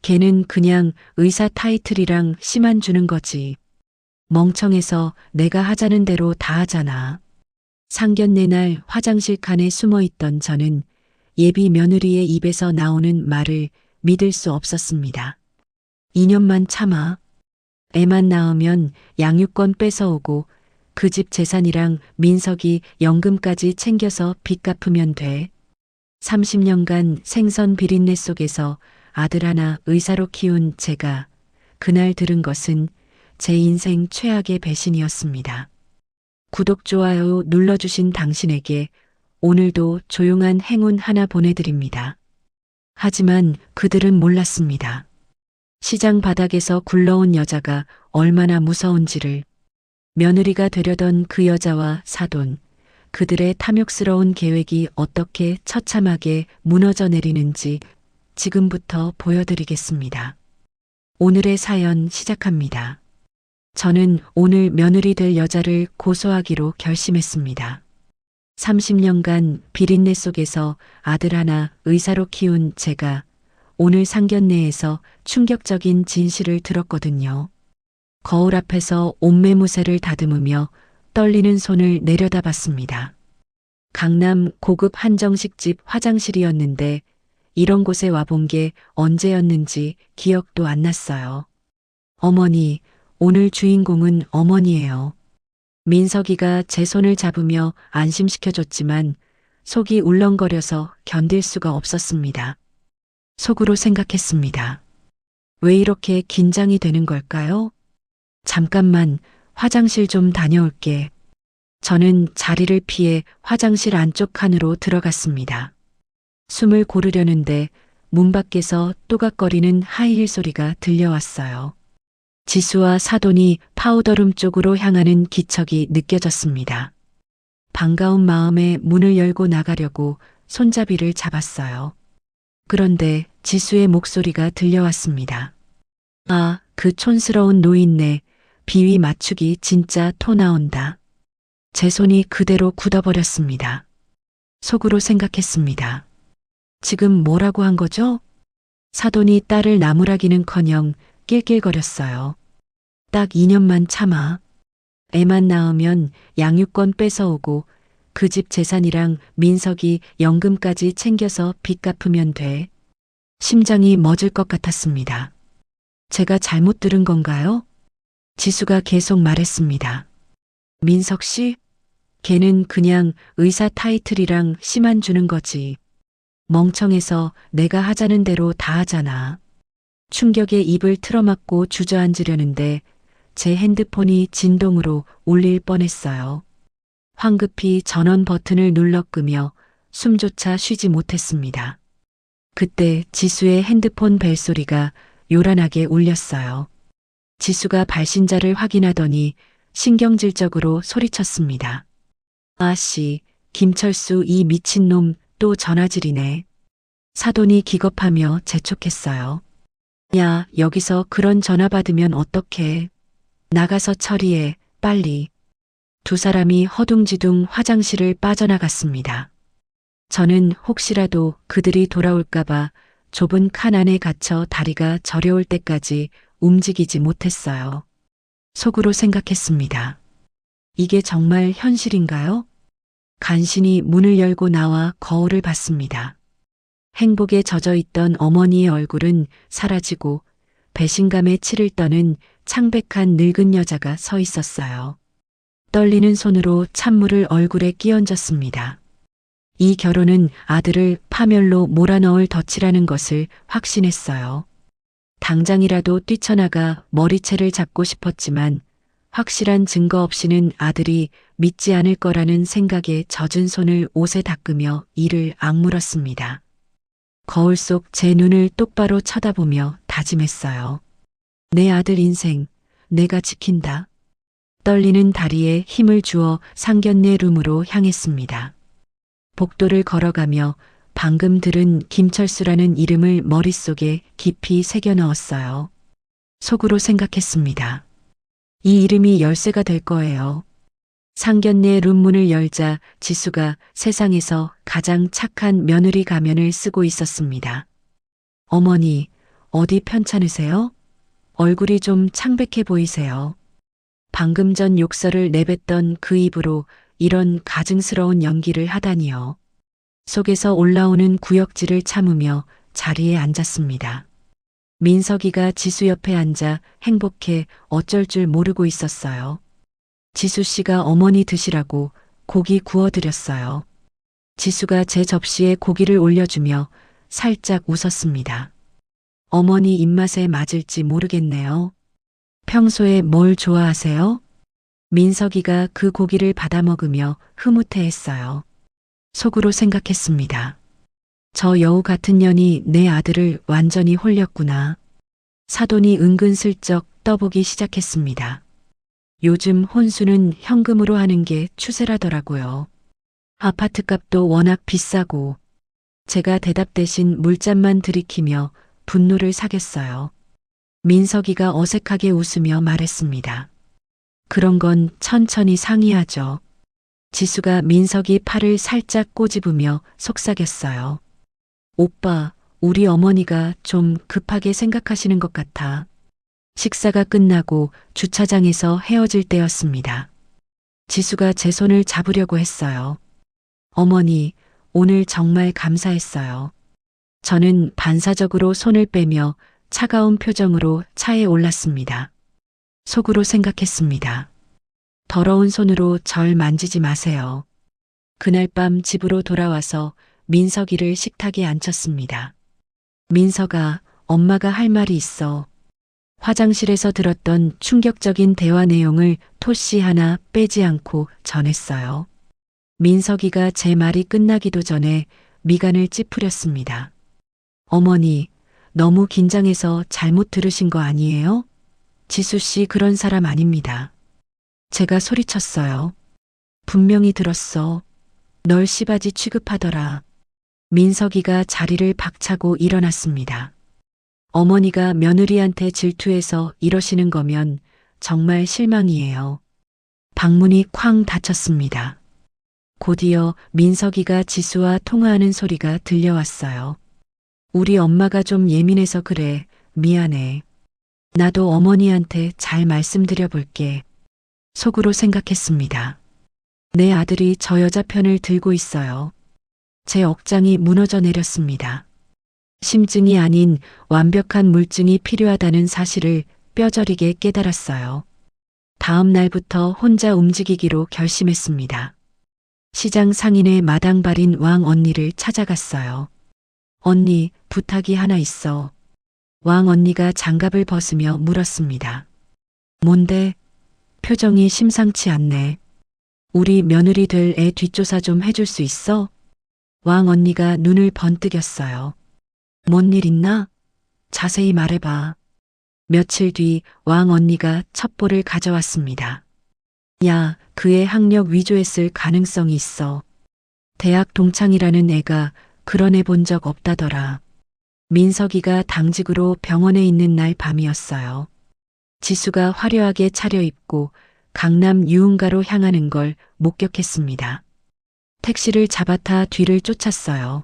걔는 그냥 의사 타이틀이랑 시만 주는 거지. 멍청해서 내가 하자는 대로 다 하잖아. 상견례 날 화장실 칸에 숨어 있던 저는 예비 며느리의 입에서 나오는 말을 믿을 수 없었습니다. 2년만 참아. 애만 낳으면 양육권 뺏어오고 그 집 재산이랑 민석이 연금까지 챙겨서 빚 갚으면 돼. 30년간 생선 비린내 속에서 아들 하나 의사로 키운 제가 그날 들은 것은 제 인생 최악의 배신이었습니다. 구독, 좋아요 눌러주신 당신에게 오늘도 조용한 행운 하나 보내드립니다. 하지만 그들은 몰랐습니다. 시장 바닥에서 굴러온 여자가 얼마나 무서운지를, 며느리가 되려던 그 여자와 사돈, 그들의 탐욕스러운 계획이 어떻게 처참하게 무너져 내리는지 지금부터 보여드리겠습니다. 오늘의 사연 시작합니다. 저는 오늘 며느리 될 여자를 고소하기로 결심했습니다. 30년간 비린내 속에서 아들 하나 의사로 키운 제가 오늘 상견례에서 충격적인 진실을 들었거든요. 거울 앞에서 옷매무새를 다듬으며 떨리는 손을 내려다봤습니다. 강남 고급 한정식집 화장실이었는데 이런 곳에 와본 게 언제였는지 기억도 안 났어요. 어머니, 오늘 주인공은 어머니예요. 민석이가 제 손을 잡으며 안심시켜줬지만 속이 울렁거려서 견딜 수가 없었습니다. 속으로 생각했습니다. 왜 이렇게 긴장이 되는 걸까요? 잠깐만 화장실 좀 다녀올게. 저는 자리를 피해 화장실 안쪽 칸으로 들어갔습니다. 숨을 고르려는데 문 밖에서 또각거리는 하이힐 소리가 들려왔어요. 지수와 사돈이 파우더룸 쪽으로 향하는 기척이 느껴졌습니다. 반가운 마음에 문을 열고 나가려고 손잡이를 잡았어요. 그런데 지수의 목소리가 들려왔습니다. 아, 그 촌스러운 노인네, 비위 맞추기 진짜 토 나온다. 제 손이 그대로 굳어버렸습니다. 속으로 생각했습니다. 지금 뭐라고 한 거죠? 사돈이 딸을 나무라기는커녕 낄낄거렸어요. 딱 2년만 참아. 애만 낳으면 양육권 뺏어오고 그 집 재산이랑 민석이 연금까지 챙겨서 빚 갚으면 돼. 심장이 멎을 것 같았습니다. 제가 잘못 들은 건가요? 지수가 계속 말했습니다. 민석 씨? 걔는 그냥 의사 타이틀이랑 시만 주는 거지. 멍청해서 내가 하자는 대로 다 하잖아. 충격에 입을 틀어막고 주저앉으려는데 제 핸드폰이 진동으로 울릴 뻔했어요. 황급히 전원 버튼을 눌러 끄며 숨조차 쉬지 못했습니다. 그때 지수의 핸드폰 벨소리가 요란하게 울렸어요. 지수가 발신자를 확인하더니 신경질적으로 소리쳤습니다. 아씨, 김철수 이 미친놈 또 전화질이네. 사돈이 기겁하며 재촉했어요. 야, 여기서 그런 전화 받으면 어떡해. 나가서 처리해, 빨리. 두 사람이 허둥지둥 화장실을 빠져나갔습니다. 저는 혹시라도 그들이 돌아올까봐 좁은 칸 안에 갇혀 다리가 저려올 때까지 움직이지 못했어요. 속으로 생각했습니다. 이게 정말 현실인가요? 간신히 문을 열고 나와 거울을 봤습니다. 행복에 젖어있던 어머니의 얼굴은 사라지고 배신감에 치를 떠는 창백한 늙은 여자가 서 있었어요. 떨리는 손으로 찬물을 얼굴에 끼얹었습니다. 이 결혼은 아들을 파멸로 몰아넣을 덫이라는 것을 확신했어요. 당장이라도 뛰쳐나가 머리채를 잡고 싶었지만 확실한 증거 없이는 아들이 믿지 않을 거라는 생각에 젖은 손을 옷에 닦으며 이를 악물었습니다. 거울 속 제 눈을 똑바로 쳐다보며 다짐했어요. 내 아들 인생 내가 지킨다. 떨리는 다리에 힘을 주어 상견례 룸으로 향했습니다. 복도를 걸어가며 방금 들은 김철수라는 이름을 머릿속에 깊이 새겨 넣었어요. 속으로 생각했습니다. 이 이름이 열쇠가 될 거예요. 상견례 룸 문을 열자 지수가 세상에서 가장 착한 며느리 가면을 쓰고 있었습니다. 어머니, 어디 편찮으세요? 얼굴이 좀 창백해 보이세요. 방금 전 욕설을 내뱉던 그 입으로 이런 가증스러운 연기를 하다니요. 속에서 올라오는 구역질을 참으며 자리에 앉았습니다. 민석이가 지수 옆에 앉아 행복해 어쩔 줄 모르고 있었어요. 지수 씨가 어머니 드시라고 고기 구워드렸어요. 지수가 제 접시에 고기를 올려주며 살짝 웃었습니다. 어머니 입맛에 맞을지 모르겠네요. 평소에 뭘 좋아하세요? 민석이가 그 고기를 받아 먹으며 흐뭇해했어요. 속으로 생각했습니다. 저 여우 같은 년이 내 아들을 완전히 홀렸구나. 사돈이 은근슬쩍 떠보기 시작했습니다. 요즘 혼수는 현금으로 하는 게 추세라더라고요. 아파트값도 워낙 비싸고 제가 대답 대신 물잔만 들이키며 분노를 사겠어요. 민석이가 어색하게 웃으며 말했습니다. 그런 건 천천히 상의하죠. 지수가 민석이 팔을 살짝 꼬집으며 속삭였어요. 오빠, 우리 어머니가 좀 급하게 생각하시는 것 같아. 식사가 끝나고 주차장에서 헤어질 때였습니다. 지수가 제 손을 잡으려고 했어요. 어머니, 오늘 정말 감사했어요. 저는 반사적으로 손을 빼며 차가운 표정으로 차에 올랐습니다. 속으로 생각했습니다. 더러운 손으로 절 만지지 마세요. 그날 밤 집으로 돌아와서 민석이를 식탁에 앉혔습니다. 민석아, 엄마가 할 말이 있어. 화장실에서 들었던 충격적인 대화 내용을 토씨 하나 빼지 않고 전했어요. 민석이가 제 말이 끝나기도 전에 미간을 찌푸렸습니다. 어머니, 너무 긴장해서 잘못 들으신 거 아니에요? 지수 씨 그런 사람 아닙니다. 제가 소리쳤어요. 분명히 들었어. 널 씨바지 취급하더라. 민석이가 자리를 박차고 일어났습니다. 어머니가 며느리한테 질투해서 이러시는 거면 정말 실망이에요. 방문이 쾅 닫혔습니다. 곧이어 민석이가 지수와 통화하는 소리가 들려왔어요. 우리 엄마가 좀 예민해서 그래. 미안해. 나도 어머니한테 잘 말씀드려 볼게. 속으로 생각했습니다. 내 아들이 저 여자 편을 들고 있어요. 제 억장이 무너져 내렸습니다. 심증이 아닌 완벽한 물증이 필요하다는 사실을 뼈저리게 깨달았어요. 다음 날부터 혼자 움직이기로 결심했습니다. 시장 상인의 마당발인 왕 언니를 찾아갔어요. 언니, 부탁이 하나 있어. 왕 언니가 장갑을 벗으며 물었습니다. 뭔데? 표정이 심상치 않네. 우리 며느리 될 애 뒷조사 좀 해줄 수 있어? 왕 언니가 눈을 번뜩였어요. 뭔 일 있나? 자세히 말해봐. 며칠 뒤 왕 언니가 첩보를 가져왔습니다. 야, 그애 학력 위조했을 가능성이 있어. 대학 동창이라는 애가 그런 애 본 적 없다더라. 민석이가 당직으로 병원에 있는 날 밤이었어요. 지수가 화려하게 차려입고 강남 유흥가로 향하는 걸 목격했습니다. 택시를 잡아타 뒤를 쫓았어요.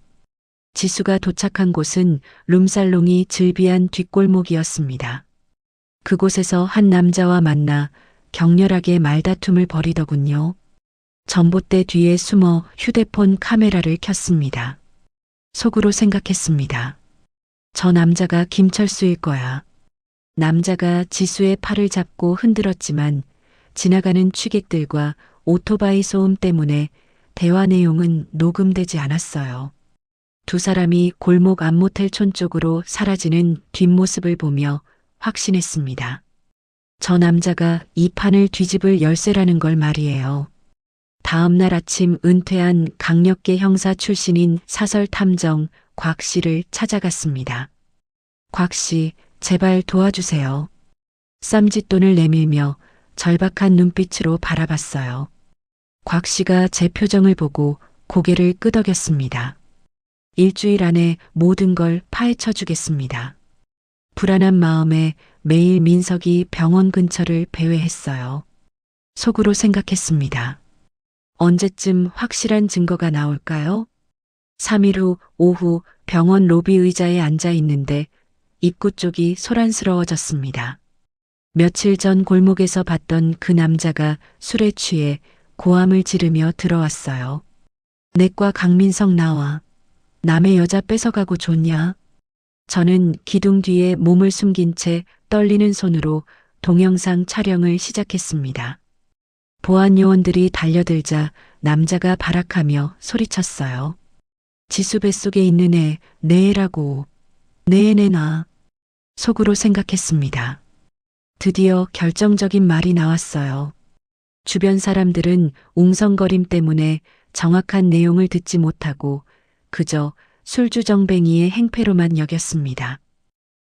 지수가 도착한 곳은 룸살롱이 즐비한 뒷골목이었습니다. 그곳에서 한 남자와 만나 격렬하게 말다툼을 벌이더군요. 전봇대 뒤에 숨어 휴대폰 카메라를 켰습니다. 속으로 생각했습니다. 저 남자가 김철수일 거야. 남자가 지수의 팔을 잡고 흔들었지만 지나가는 취객들과 오토바이 소음 때문에 대화 내용은 녹음되지 않았어요. 두 사람이 골목 앞모텔촌 쪽으로 사라지는 뒷모습을 보며 확신했습니다. 저 남자가 이 판을 뒤집을 열쇠라는 걸 말이에요. 다음 날 아침 은퇴한 강력계 형사 출신인 사설탐정 곽 씨를 찾아갔습니다. 곽 씨, 제발 도와주세요. 쌈짓돈을 내밀며 절박한 눈빛으로 바라봤어요. 곽 씨가 제 표정을 보고 고개를 끄덕였습니다. 일주일 안에 모든 걸 파헤쳐 주겠습니다. 불안한 마음에 매일 민석이 병원 근처를 배회했어요. 속으로 생각했습니다. 언제쯤 확실한 증거가 나올까요? 3일 후 오후 병원 로비 의자에 앉아 있는데 입구 쪽이 소란스러워졌습니다. 며칠 전 골목에서 봤던 그 남자가 술에 취해 고함을 지르며 들어왔어요. 내과 강민석 나와. 남의 여자 뺏어가고 좋냐? 저는 기둥 뒤에 몸을 숨긴 채 떨리는 손으로 동영상 촬영을 시작했습니다. 보안 요원들이 달려들자 남자가 발악하며 소리쳤어요. 지수 뱃속에 있는 애, 내 애라고. 내 애 내놔. 속으로 생각했습니다. 드디어 결정적인 말이 나왔어요. 주변 사람들은 웅성거림 때문에 정확한 내용을 듣지 못하고 그저 술주정뱅이의 행패로만 여겼습니다.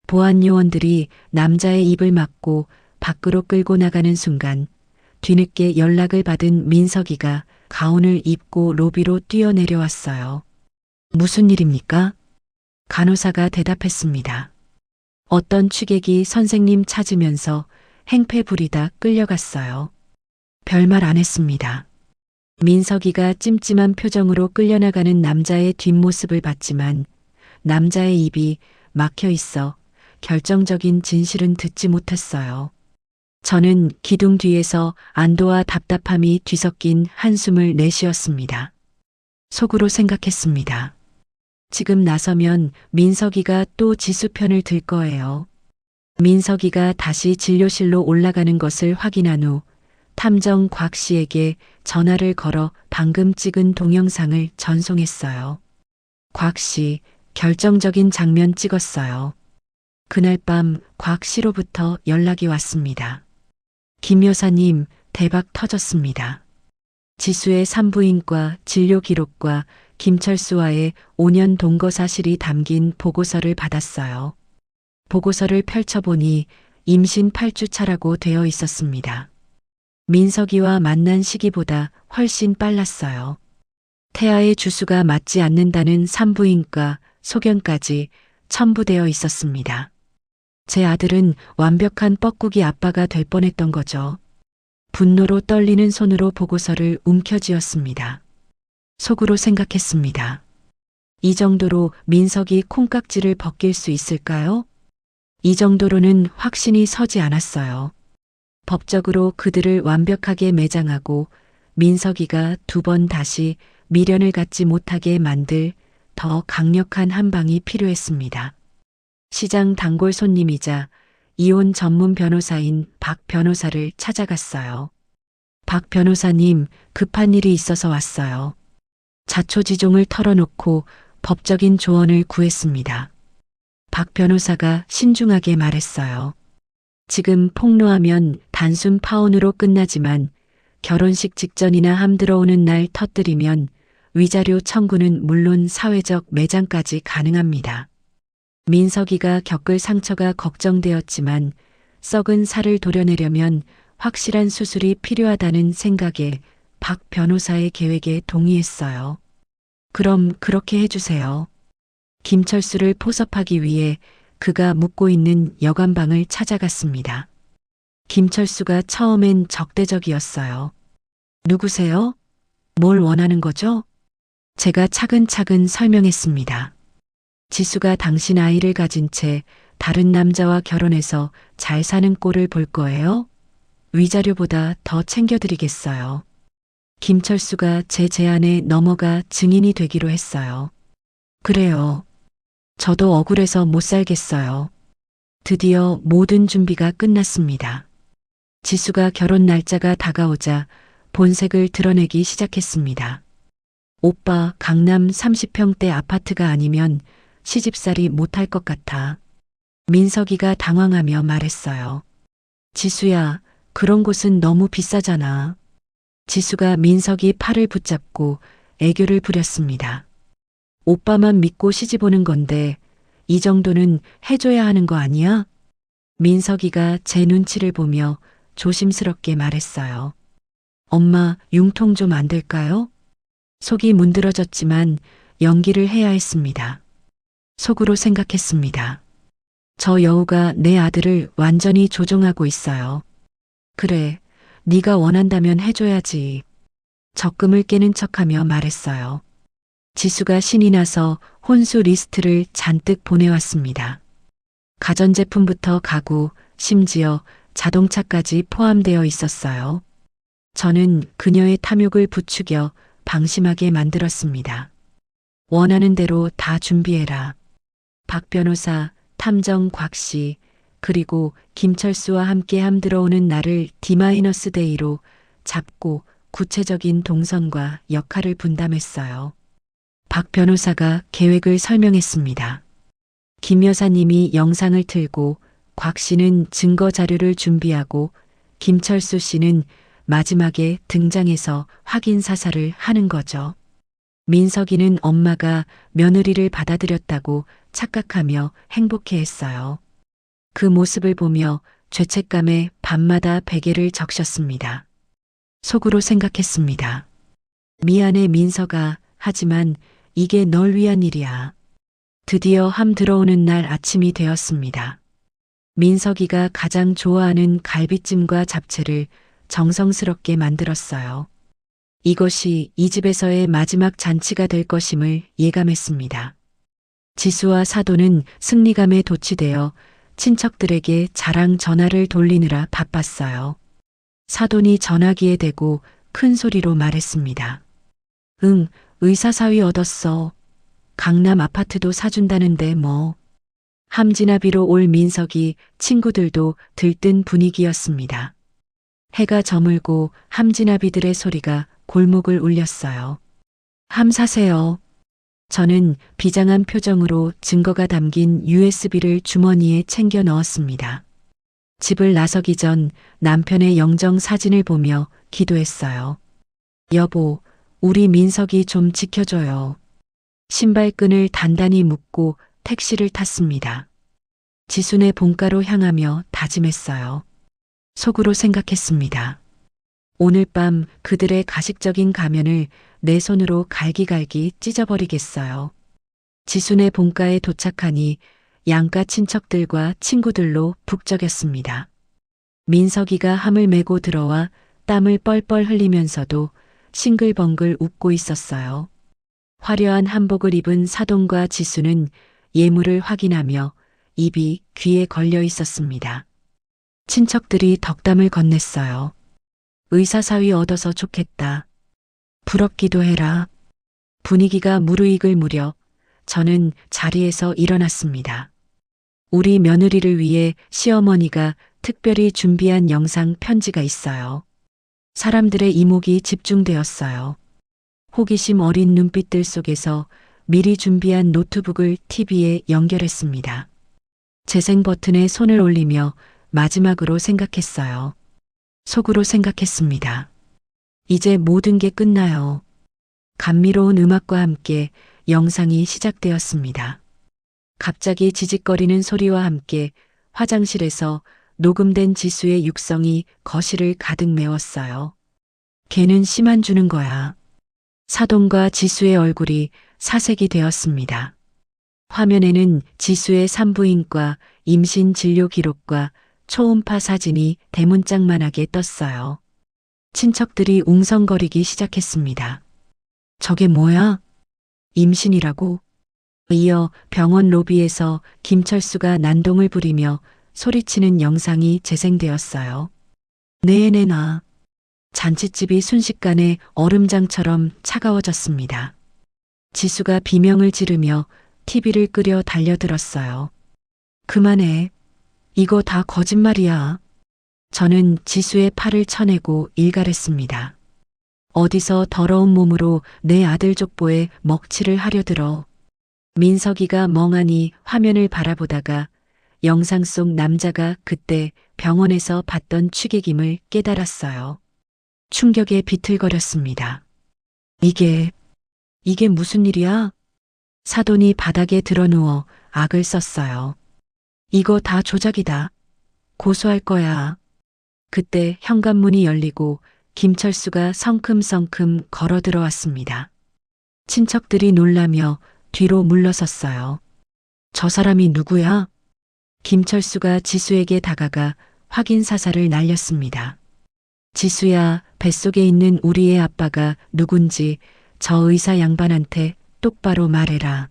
보안 요원들이 남자의 입을 막고 밖으로 끌고 나가는 순간 뒤늦게 연락을 받은 민석이가 가운을 입고 로비로 뛰어내려왔어요. 무슨 일입니까? 간호사가 대답했습니다. 어떤 취객이 선생님 찾으면서 행패 부리다 끌려갔어요. 별말 안 했습니다. 민석이가 찜찜한 표정으로 끌려나가는 남자의 뒷모습을 봤지만 남자의 입이 막혀 있어 결정적인 진실은 듣지 못했어요. 저는 기둥 뒤에서 안도와 답답함이 뒤섞인 한숨을 내쉬었습니다. 속으로 생각했습니다. 지금 나서면 민석이가 또 지수 편을 들 거예요. 민석이가 다시 진료실로 올라가는 것을 확인한 후 탐정 곽 씨에게 전화를 걸어 방금 찍은 동영상을 전송했어요. 곽 씨, 결정적인 장면 찍었어요. 그날 밤 곽 씨로부터 연락이 왔습니다. 김 여사님, 대박 터졌습니다. 지수의 산부인과 진료 기록과 김철수와의 5년 동거 사실이 담긴 보고서를 받았어요. 보고서를 펼쳐보니 임신 8주차라고 되어 있었습니다. 민석이와 만난 시기보다 훨씬 빨랐어요. 태아의 주수가 맞지 않는다는 산부인과 소견까지 첨부되어 있었습니다. 제 아들은 완벽한 뻐꾸기 아빠가 될 뻔했던 거죠. 분노로 떨리는 손으로 보고서를 움켜쥐었습니다. 속으로 생각했습니다. 이 정도로 민석이 콩깍지를 벗길 수 있을까요? 이 정도로는 확신이 서지 않았어요. 법적으로 그들을 완벽하게 매장하고 민석이가 2번 다시 미련을 갖지 못하게 만들 더 강력한 한 방이 필요했습니다. 시장 단골 손님이자 이혼 전문 변호사인 박 변호사를 찾아갔어요. 박 변호사님, 급한 일이 있어서 왔어요. 자초지종을 털어놓고 법적인 조언을 구했습니다. 박 변호사가 신중하게 말했어요. 지금 폭로하면 단순 파혼으로 끝나지만 결혼식 직전이나 함 들어오는 날 터뜨리면 위자료 청구는 물론 사회적 매장까지 가능합니다. 민석이가 겪을 상처가 걱정되었지만 썩은 살을 도려내려면 확실한 수술이 필요하다는 생각에 박 변호사의 계획에 동의했어요. 그럼 그렇게 해주세요. 김철수를 포섭하기 위해 그가 묵고 있는 여관방을 찾아갔습니다. 김철수가 처음엔 적대적이었어요. 누구세요? 뭘 원하는 거죠? 제가 차근차근 설명했습니다. 지수가 당신 아이를 가진 채 다른 남자와 결혼해서 잘 사는 꼴을 볼 거예요? 위자료보다 더 챙겨드리겠어요. 김철수가 제 제안에 넘어가 증인이 되기로 했어요. 그래요. 저도 억울해서 못 살겠어요. 드디어 모든 준비가 끝났습니다. 지수가 결혼 날짜가 다가오자 본색을 드러내기 시작했습니다. 오빠, 강남 30평대 아파트가 아니면 시집살이 못할 것 같아. 민석이가 당황하며 말했어요. 지수야, 그런 곳은 너무 비싸잖아. 지수가 민석이 팔을 붙잡고 애교를 부렸습니다. 오빠만 믿고 시집 오는 건데 이 정도는 해줘야 하는 거 아니야? 민석이가 제 눈치를 보며 조심스럽게 말했어요. 엄마, 융통 좀 안 될까요? 속이 문드러졌지만 연기를 해야 했습니다. 속으로 생각했습니다. 저 여우가 내 아들을 완전히 조종하고 있어요. 그래, 네가 원한다면 해줘야지. 적금을 깨는 척하며 말했어요. 지수가 신이 나서 혼수 리스트를 잔뜩 보내왔습니다. 가전제품부터 가구, 심지어 자동차까지 포함되어 있었어요. 저는 그녀의 탐욕을 부추겨 방심하게 만들었습니다. 원하는 대로 다 준비해라. 박 변호사, 탐정 곽 씨, 그리고 김철수와 함께 함들어오는 나를 D-데이로 잡고 구체적인 동선과 역할을 분담했어요. 박 변호사가 계획을 설명했습니다. 김 여사님이 영상을 틀고 곽 씨는 증거 자료를 준비하고 김철수 씨는 마지막에 등장해서 확인 사살을 하는 거죠. 민석이는 엄마가 며느리를 받아들였다고 착각하며 행복해했어요. 그 모습을 보며 죄책감에 밤마다 베개를 적셨습니다. 속으로 생각했습니다. 미안해 민석아, 하지만 이게 널 위한 일이야. 드디어 함 들어오는 날 아침이 되었습니다. 민석이가 가장 좋아하는 갈비찜과 잡채를 정성스럽게 만들었어요. 이것이 이 집에서의 마지막 잔치가 될 것임을 예감했습니다. 지수와 사돈은 승리감에 도취되어 친척들에게 자랑 전화를 돌리느라 바빴어요. 사돈이 전화기에 대고 큰 소리로 말했습니다. 응, 의사사위 얻었어. 강남 아파트도 사준다는데 뭐. 함진아비로 올 민석이 친구들도 들뜬 분위기였습니다. 해가 저물고 함진아비들의 소리가 골목을 울렸어요. 함 사세요. 저는 비장한 표정으로 증거가 담긴 USB를 주머니에 챙겨 넣었습니다. 집을 나서기 전 남편의 영정 사진을 보며 기도했어요. 여보, 우리 민석이 좀 지켜줘요. 신발끈을 단단히 묶고 택시를 탔습니다. 지순의 본가로 향하며 다짐했어요. 속으로 생각했습니다. 오늘 밤 그들의 가식적인 가면을 내 손으로 갈기갈기 찢어버리겠어요. 지순의 본가에 도착하니 양가 친척들과 친구들로 북적였습니다. 민석이가 함을 메고 들어와 땀을 뻘뻘 흘리면서도 싱글벙글 웃고 있었어요. 화려한 한복을 입은 사돈과 지수는 예물을 확인하며 입이 귀에 걸려 있었습니다. 친척들이 덕담을 건넸어요. 의사사위 얻어서 좋겠다. 부럽기도 해라. 분위기가 무르익을 무렵 저는 자리에서 일어났습니다. 우리 며느리를 위해 시어머니가 특별히 준비한 영상 편지가 있어요. 사람들의 이목이 집중되었어요. 호기심 어린 눈빛들 속에서 미리 준비한 노트북을 TV에 연결했습니다. 재생 버튼에 손을 올리며 마지막으로 생각했어요. 속으로 생각했습니다. 이제 모든 게 끝나요. 감미로운 음악과 함께 영상이 시작되었습니다. 갑자기 지직거리는 소리와 함께 화장실에서 녹음된 지수의 육성이 거실을 가득 메웠어요. 걔는 심한 주는 거야. 사돈과 지수의 얼굴이 사색이 되었습니다. 화면에는 지수의 산부인과 임신 진료 기록과 초음파 사진이 대문짝만하게 떴어요. 친척들이 웅성거리기 시작했습니다. 저게 뭐야? 임신이라고? 이어 병원 로비에서 김철수가 난동을 부리며 소리치는 영상이 재생되었어요. 내놔. 잔칫집이 순식간에 얼음장처럼 차가워졌습니다. 지수가 비명을 지르며 TV를 끄려 달려들었어요. 그만해. 이거 다 거짓말이야. 저는 지수의 팔을 쳐내고 일갈했습니다. 어디서 더러운 몸으로 내 아들 족보에 먹칠을 하려 들어. 민석이가 멍하니 화면을 바라보다가 영상 속 남자가 그때 병원에서 봤던 취객임을 깨달았어요. 충격에 비틀거렸습니다. 이게 무슨 일이야? 사돈이 바닥에 드러누워 악을 썼어요. 이거 다 조작이다. 고소할 거야. 그때 현관문이 열리고 김철수가 성큼성큼 걸어 들어왔습니다. 친척들이 놀라며 뒤로 물러섰어요. 저 사람이 누구야? 김철수가 지수에게 다가가 확인 사살을 날렸습니다. 지수야, 뱃속에 있는 우리의 아빠가 누군지 저 의사 양반한테 똑바로 말해라.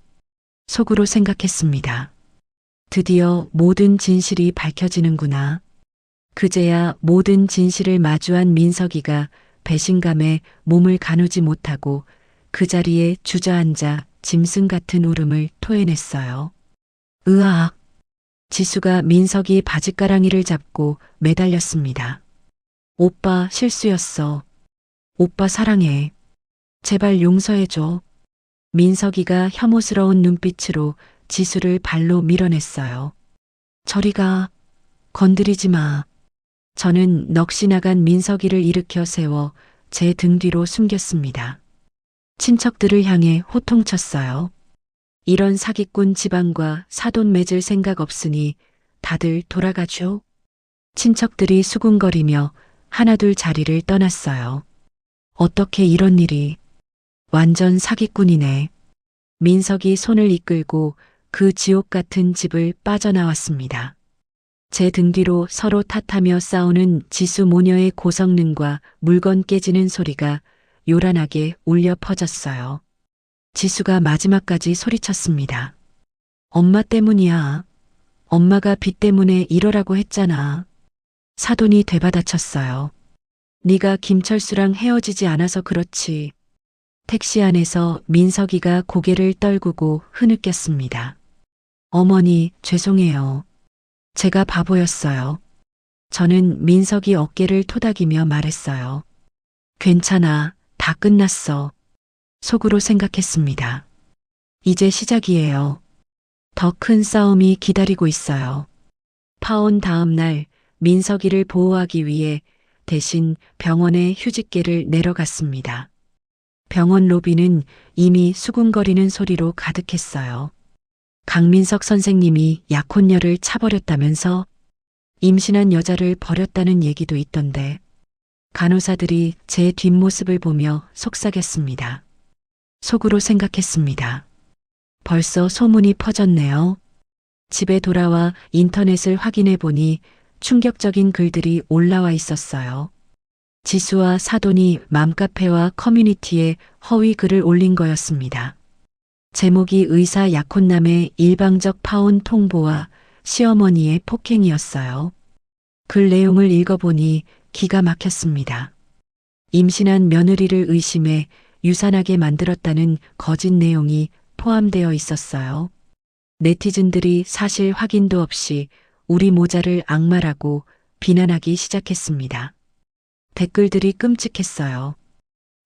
속으로 생각했습니다. 드디어 모든 진실이 밝혀지는구나. 그제야 모든 진실을 마주한 민석이가 배신감에 몸을 가누지 못하고 그 자리에 주저앉아 짐승 같은 울음을 토해냈어요. 으악! 지수가 민석이 바짓가랑이를 잡고 매달렸습니다. 오빠 실수였어. 오빠 사랑해. 제발 용서해줘. 민석이가 혐오스러운 눈빛으로 지수를 발로 밀어냈어요. 저리 가. 건드리지 마. 저는 넋이 나간 민석이를 일으켜 세워 제 등 뒤로 숨겼습니다. 친척들을 향해 호통쳤어요. 이런 사기꾼 집안과 사돈 맺을 생각 없으니 다들 돌아가죠. 친척들이 수군거리며 하나둘 자리를 떠났어요. 어떻게 이런 일이. 완전 사기꾼이네. 민석이 손을 이끌고 그 지옥 같은 집을 빠져나왔습니다. 제 등 뒤로 서로 탓하며 싸우는 지수 모녀의 고성능과 물건 깨지는 소리가 요란하게 울려 퍼졌어요. 지수가 마지막까지 소리쳤습니다. 엄마 때문이야. 엄마가 빚 때문에 이러라고 했잖아. 사돈이 되받아쳤어요. 네가 김철수랑 헤어지지 않아서 그렇지. 택시 안에서 민석이가 고개를 떨구고 흐느꼈습니다. 어머니, 죄송해요. 제가 바보였어요. 저는 민석이 어깨를 토닥이며 말했어요. 괜찮아. 다 끝났어. 속으로 생각했습니다. 이제 시작이에요. 더 큰 싸움이 기다리고 있어요. 파혼 다음 날 민석이를 보호하기 위해 대신 병원에 휴직계를 내려갔습니다. 병원 로비는 이미 수군거리는 소리로 가득했어요. 강민석 선생님이 약혼녀를 차버렸다면서 임신한 여자를 버렸다는 얘기도 있던데 간호사들이 제 뒷모습을 보며 속삭였습니다. 속으로 생각했습니다. 벌써 소문이 퍼졌네요. 집에 돌아와 인터넷을 확인해 보니 충격적인 글들이 올라와 있었어요. 지수와 사돈이 맘카페와 커뮤니티에 허위 글을 올린 거였습니다. 제목이 의사 약혼남의 일방적 파혼 통보와 시어머니의 폭행이었어요. 글 내용을 읽어보니 기가 막혔습니다. 임신한 며느리를 의심해 유산하게 만들었다는 거짓 내용이 포함되어 있었어요. 네티즌들이 사실 확인도 없이 우리 모자를 악마라고 비난하기 시작했습니다. 댓글들이 끔찍했어요.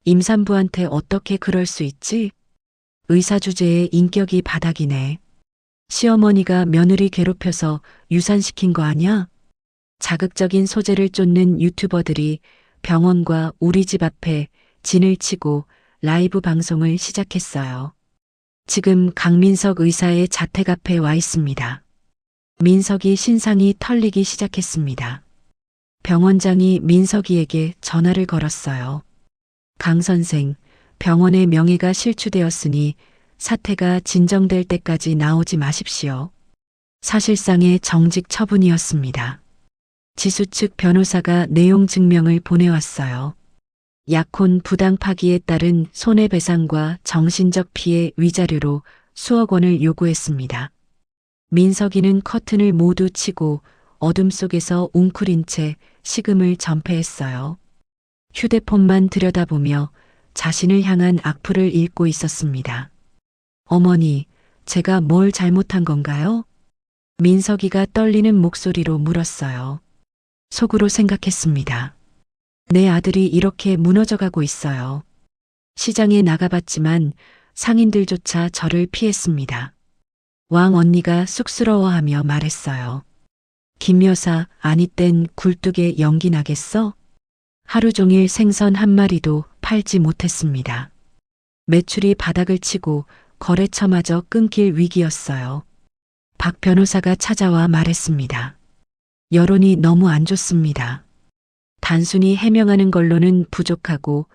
임산부한테 어떻게 그럴 수 있지? 의사 주제에 인격이 바닥이네. 시어머니가 며느리 괴롭혀서 유산시킨 거 아냐? 자극적인 소재를 쫓는 유튜버들이 병원과 우리 집 앞에 진을 치고 라이브 방송을 시작했어요. 지금 강민석 의사의 자택 앞에 와 있습니다. 민석이 신상이 털리기 시작했습니다. 병원장이 민석이에게 전화를 걸었어요. 강 선생, 병원의 명예가 실추되었으니 사태가 진정될 때까지 나오지 마십시오. 사실상의 정직 처분이었습니다. 지수 측 변호사가 내용 증명을 보내왔어요. 약혼 부당 파기에 따른 손해배상과 정신적 피해 위자료로 수억 원을 요구했습니다. 민석이는 커튼을 모두 치고 어둠 속에서 웅크린 채 식음을 전폐했어요. 휴대폰만 들여다보며 자신을 향한 악플을 읽고 있었습니다. 어머니, 제가 뭘 잘못한 건가요? 민석이가 떨리는 목소리로 물었어요. 속으로 생각했습니다. 내 아들이 이렇게 무너져가고 있어요. 시장에 나가봤지만 상인들조차 저를 피했습니다. 왕 언니가 쑥스러워하며 말했어요. 김 여사, 아니 땐 굴뚝에 연기 나겠어? 하루 종일 생선 한 마리도 팔지 못했습니다. 매출이 바닥을 치고 거래처마저 끊길 위기였어요. 박 변호사가 찾아와 말했습니다. 여론이 너무 안 좋습니다. 단순히 해명하는 걸로는 부족하고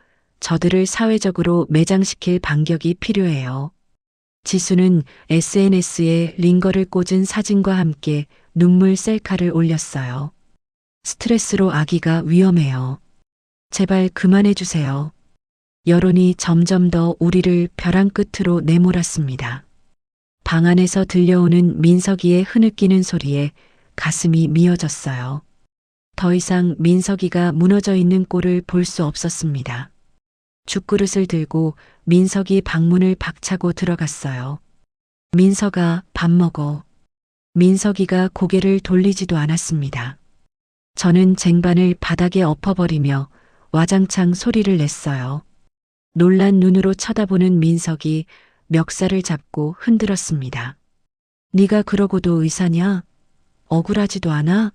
저들을 사회적으로 매장시킬 반격이 필요해요. 지수는 SNS에 링거를 꽂은 사진과 함께 눈물 셀카를 올렸어요. 스트레스로 아기가 위험해요. 제발 그만해 주세요. 여론이 점점 더 우리를 벼랑 끝으로 내몰았습니다. 방 안에서 들려오는 민석이의 흐느끼는 소리에 가슴이 미어졌어요. 더 이상 민석이가 무너져 있는 꼴을 볼 수 없었습니다. 죽그릇을 들고 민석이 방문을 박차고 들어갔어요. 민석아, 밥 먹어. 민석이가 고개를 돌리지도 않았습니다. 저는 쟁반을 바닥에 엎어버리며 와장창 소리를 냈어요. 놀란 눈으로 쳐다보는 민석이 멱살을 잡고 흔들었습니다. 네가 그러고도 의사냐? 억울하지도 않아?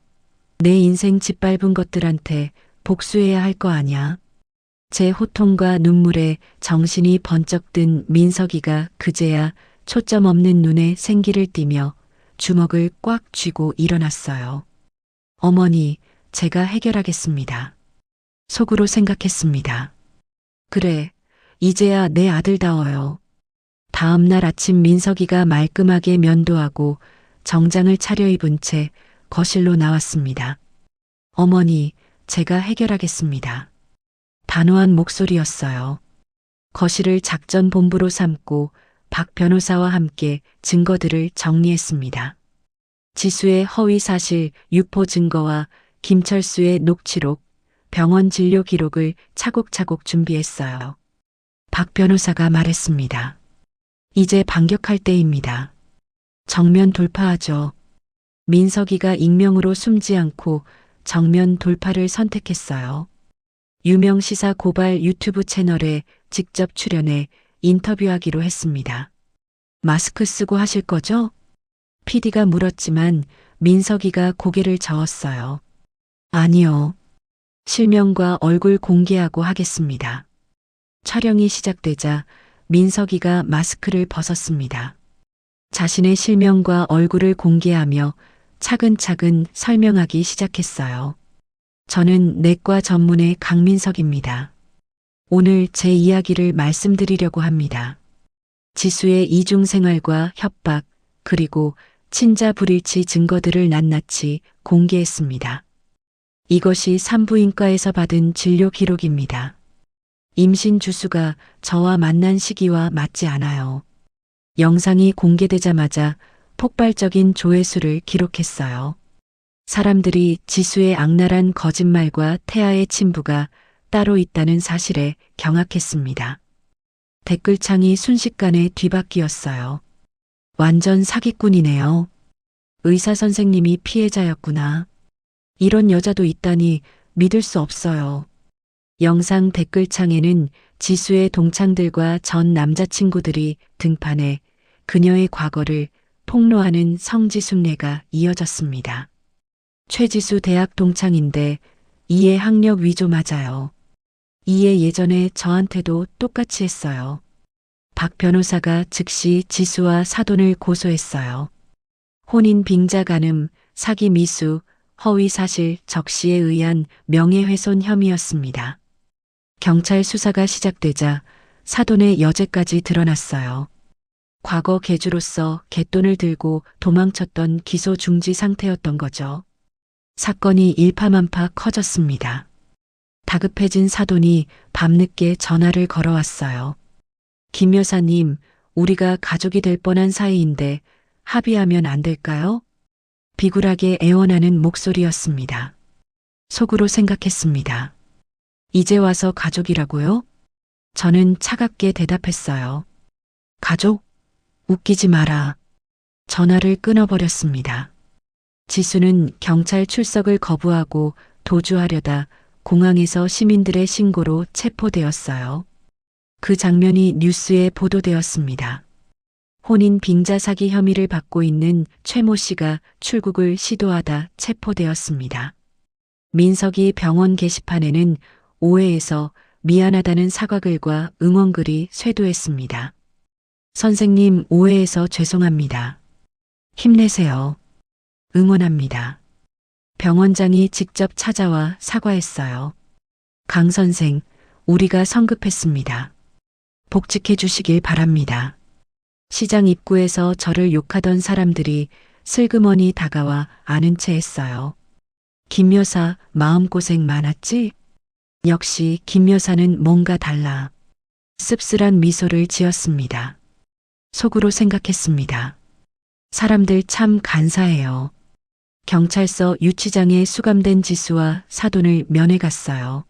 내 인생 짓밟은 것들한테 복수해야 할 거 아냐? 제 호통과 눈물에 정신이 번쩍 든 민석이가 그제야 초점 없는 눈에 생기를 띠며 주먹을 꽉 쥐고 일어났어요. 어머니, 제가 해결하겠습니다. 속으로 생각했습니다. 그래, 이제야 내 아들다워요. 다음 날 아침 민석이가 말끔하게 면도하고 정장을 차려입은 채 거실로 나왔습니다. 어머니, 제가 해결하겠습니다. 단호한 목소리였어요. 거실을 작전 본부로 삼고 박 변호사와 함께 증거들을 정리했습니다. 지수의 허위 사실 유포 증거와 김철수의 녹취록, 병원 진료 기록을 차곡차곡 준비했어요. 박 변호사가 말했습니다. 이제 반격할 때입니다. 정면 돌파하죠. 민석이가 익명으로 숨지 않고 정면 돌파를 선택했어요. 유명 시사 고발 유튜브 채널에 직접 출연해 인터뷰하기로 했습니다. 마스크 쓰고 하실 거죠? PD가 물었지만 민석이가 고개를 저었어요. 아니요. 실명과 얼굴 공개하고 하겠습니다. 촬영이 시작되자 민석이가 마스크를 벗었습니다. 자신의 실명과 얼굴을 공개하며 차근차근 설명하기 시작했어요. 저는 내과 전문의 강민석입니다. 오늘 제 이야기를 말씀드리려고 합니다. 지수의 이중 생활과 협박, 그리고 친자 불일치 증거들을 낱낱이 공개했습니다. 이것이 산부인과에서 받은 진료 기록입니다. 임신 주수가 저와 만난 시기와 맞지 않아요. 영상이 공개되자마자 폭발적인 조회수를 기록했어요. 사람들이 지수의 악랄한 거짓말과 태아의 친부가 따로 있다는 사실에 경악했습니다. 댓글창이 순식간에 뒤바뀌었어요. 완전 사기꾼이네요. 의사 선생님이 피해자였구나. 이런 여자도 있다니 믿을 수 없어요. 영상 댓글창에는 지수의 동창들과 전 남자친구들이 등판해 그녀의 과거를 폭로하는 성지순례가 이어졌습니다. 최지수 대학 동창인데 이해 학력 위조 맞아요. 이해 예전에 저한테도 똑같이 했어요. 박 변호사가 즉시 지수와 사돈을 고소했어요. 혼인 빙자 간음, 사기 미수, 허위 사실 적시에 의한 명예훼손 혐의였습니다. 경찰 수사가 시작되자 사돈의 여죄까지 드러났어요. 과거 개주로서 갯돈을 들고 도망쳤던 기소 중지 상태였던 거죠. 사건이 일파만파 커졌습니다. 다급해진 사돈이 밤늦게 전화를 걸어왔어요. 김 여사님, 우리가 가족이 될 뻔한 사이인데 합의하면 안 될까요? 비굴하게 애원하는 목소리였습니다. 속으로 생각했습니다. 이제 와서 가족이라고요? 저는 차갑게 대답했어요. 가족? 웃기지 마라. 전화를 끊어버렸습니다. 지수는 경찰 출석을 거부하고 도주하려다 공항에서 시민들의 신고로 체포되었어요. 그 장면이 뉴스에 보도되었습니다. 혼인 빙자 사기 혐의를 받고 있는 최모 씨가 출국을 시도하다 체포되었습니다. 민석이 병원 게시판에는 오해에서 미안하다는 사과글과 응원글이 쇄도했습니다. 선생님, 오해해서 죄송합니다. 힘내세요. 응원합니다. 병원장이 직접 찾아와 사과했어요. 강 선생, 우리가 성급했습니다. 복직해 주시길 바랍니다. 시장 입구에서 저를 욕하던 사람들이 슬그머니 다가와 아는 체 했어요. 김 여사 마음고생 많았지? 역시 김 여사는 뭔가 달라. 씁쓸한 미소를 지었습니다. 속으로 생각했습니다. 사람들 참 간사해요. 경찰서 유치장에 수감된 지수와 사돈을 면회 갔어요.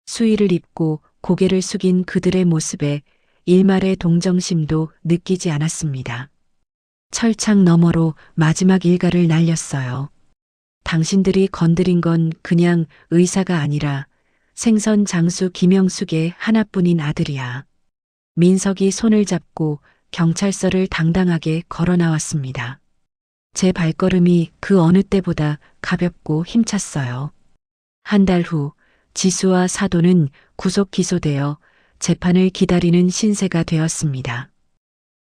수의를 입고 고개를 숙인 그들의 모습에 일말의 동정심도 느끼지 않았습니다. 철창 너머로 마지막 일가를 날렸어요. 당신들이 건드린 건 그냥 의사가 아니라 생선 장수 김영숙의 하나뿐인 아들이야. 민석이 손을 잡고 경찰서를 당당하게 걸어 나왔습니다. 제 발걸음이 그 어느 때보다 가볍고 힘찼어요. 한 달 후 지수와 사돈은 구속 기소되어 재판을 기다리는 신세가 되었습니다.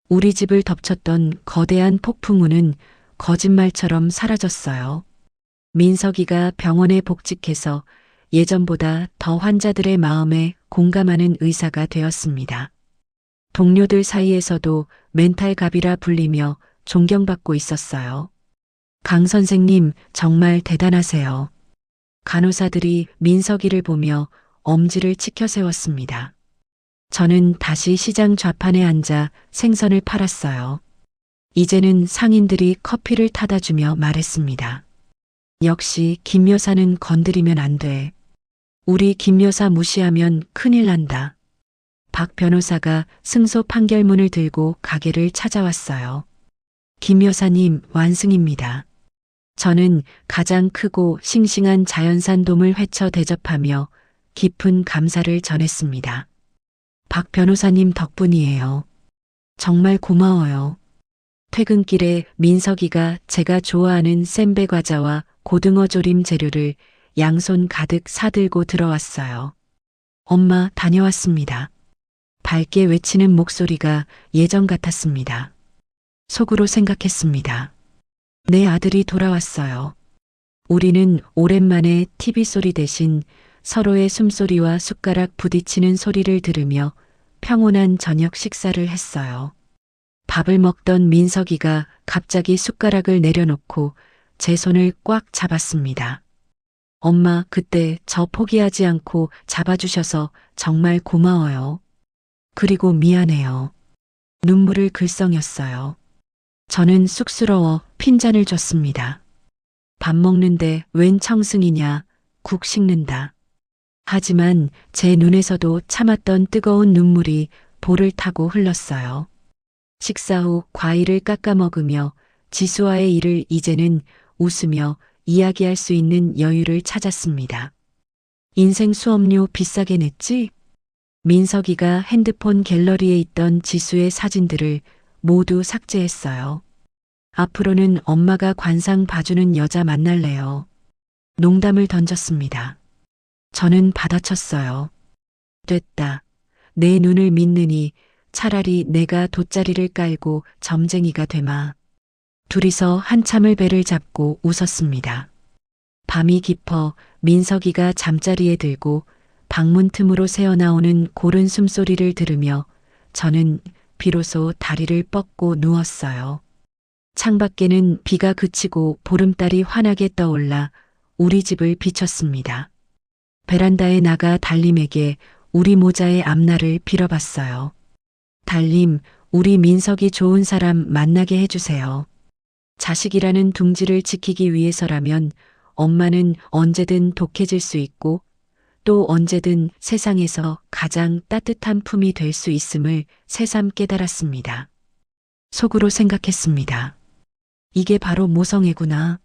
우리 집을 덮쳤던 거대한 폭풍우는 거짓말처럼 사라졌어요. 민석이가 병원에 복직해서 예전보다 더 환자들의 마음에 공감하는 의사가 되었습니다. 동료들 사이에서도 멘탈갑이라 불리며 존경받고 있었어요. 강 선생님 정말 대단하세요. 간호사들이 민석이를 보며 엄지를 치켜 세웠습니다. 저는 다시 시장 좌판에 앉아 생선을 팔았어요. 이제는 상인들이 커피를 타다 주며 말했습니다. 역시 김 여사는 건드리면 안 돼. 우리 김 여사 무시하면 큰일 난다. 박 변호사가 승소 판결문을 들고 가게를 찾아왔어요. 김 여사님 완승입니다. 저는 가장 크고 싱싱한 자연산 돔을 회쳐 대접하며 깊은 감사를 전했습니다. 박 변호사님 덕분이에요. 정말 고마워요. 퇴근길에 민석이가 제가 좋아하는 샌베 과자와 고등어 조림 재료를 양손 가득 사들고 들어왔어요. 엄마 다녀왔습니다. 밝게 외치는 목소리가 예전 같았습니다. 속으로 생각했습니다. 내 아들이 돌아왔어요. 우리는 오랜만에 TV 소리 대신 서로의 숨소리와 숟가락 부딪히는 소리를 들으며 평온한 저녁 식사를 했어요. 밥을 먹던 민석이가 갑자기 숟가락을 내려놓고 제 손을 꽉 잡았습니다. 엄마, 그때 저 포기하지 않고 잡아주셔서 정말 고마워요. 그리고 미안해요. 눈물을 글썽였어요. 저는 쑥스러워 핀잔을 줬습니다. 밥 먹는데 웬 청승이냐, 국 식는다. 하지만 제 눈에서도 참았던 뜨거운 눈물이 볼을 타고 흘렀어요. 식사 후 과일을 깎아 먹으며 지수와의 일을 이제는 웃으며 이야기할 수 있는 여유를 찾았습니다. 인생 수업료 비싸게 냈지? 민석이가 핸드폰 갤러리에 있던 지수의 사진들을 모두 삭제했어요. 앞으로는 엄마가 관상 봐주는 여자 만날래요. 농담을 던졌습니다. 저는 받아쳤어요. 됐다. 내 눈을 믿느니 차라리 내가 돗자리를 깔고 점쟁이가 되마. 둘이서 한참을 배를 잡고 웃었습니다. 밤이 깊어 민석이가 잠자리에 들고 방문 틈으로 새어나오는 고른 숨소리를 들으며 저는 비로소 다리를 뻗고 누웠어요. 창밖에는 비가 그치고 보름달이 환하게 떠올라 우리 집을 비췄습니다. 베란다에 나가 달림에게 우리 모자의 앞날을 빌어봤어요. 달림, 우리 민석이 좋은 사람 만나게 해주세요. 자식이라는 둥지를 지키기 위해서라면 엄마는 언제든 독해질 수 있고 또 언제든 세상에서 가장 따뜻한 품이 될 수 있음을 새삼 깨달았습니다. 속으로 생각했습니다. 이게 바로 모성애구나.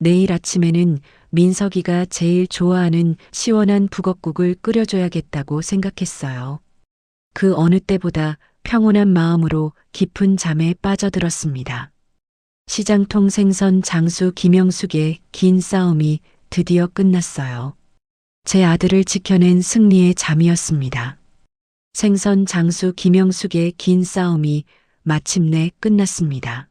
내일 아침에는 민석이가 제일 좋아하는 시원한 북엇국을 끓여줘야겠다고 생각했어요. 그 어느 때보다 평온한 마음으로 깊은 잠에 빠져들었습니다. 시장통 생선 장수 김영숙의 긴 싸움이 드디어 끝났어요. 제 아들을 지켜낸 승리의 잠이었습니다. 생선 장수 김영숙의 긴 싸움이 마침내 끝났습니다.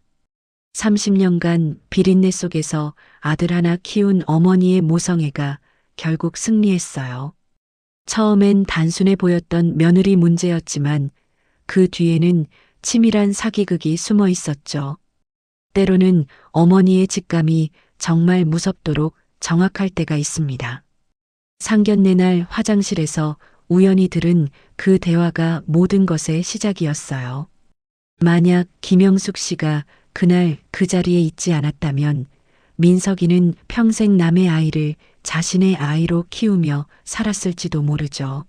30년간 비린내 속에서 아들 하나 키운 어머니의 모성애가 결국 승리했어요. 처음엔 단순해 보였던 며느리 문제였지만 그 뒤에는 치밀한 사기극이 숨어 있었죠. 때로는 어머니의 직감이 정말 무섭도록 정확할 때가 있습니다. 상견례 날 화장실에서 우연히 들은 그 대화가 모든 것의 시작이었어요. 만약 김영숙 씨가 그날 그 자리에 있지 않았다면 민석이는 평생 남의 아이를 자신의 아이로 키우며 살았을지도 모르죠.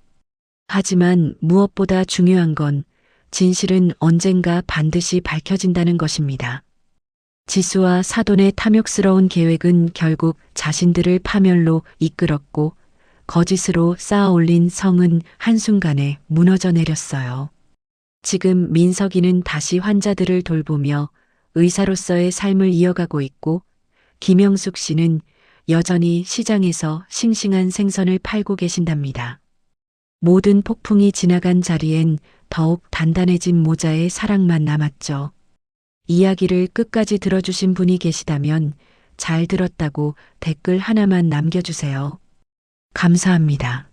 하지만 무엇보다 중요한 건 진실은 언젠가 반드시 밝혀진다는 것입니다. 지수와 사돈의 탐욕스러운 계획은 결국 자신들을 파멸로 이끌었고 거짓으로 쌓아 올린 성은 한순간에 무너져 내렸어요. 지금 민석이는 다시 환자들을 돌보며 의사로서의 삶을 이어가고 있고 김영숙 씨는 여전히 시장에서 싱싱한 생선을 팔고 계신답니다. 모든 폭풍이 지나간 자리엔 더욱 단단해진 모자의 사랑만 남았죠. 이야기를 끝까지 들어주신 분이 계시다면 잘 들었다고 댓글 하나만 남겨주세요. 감사합니다.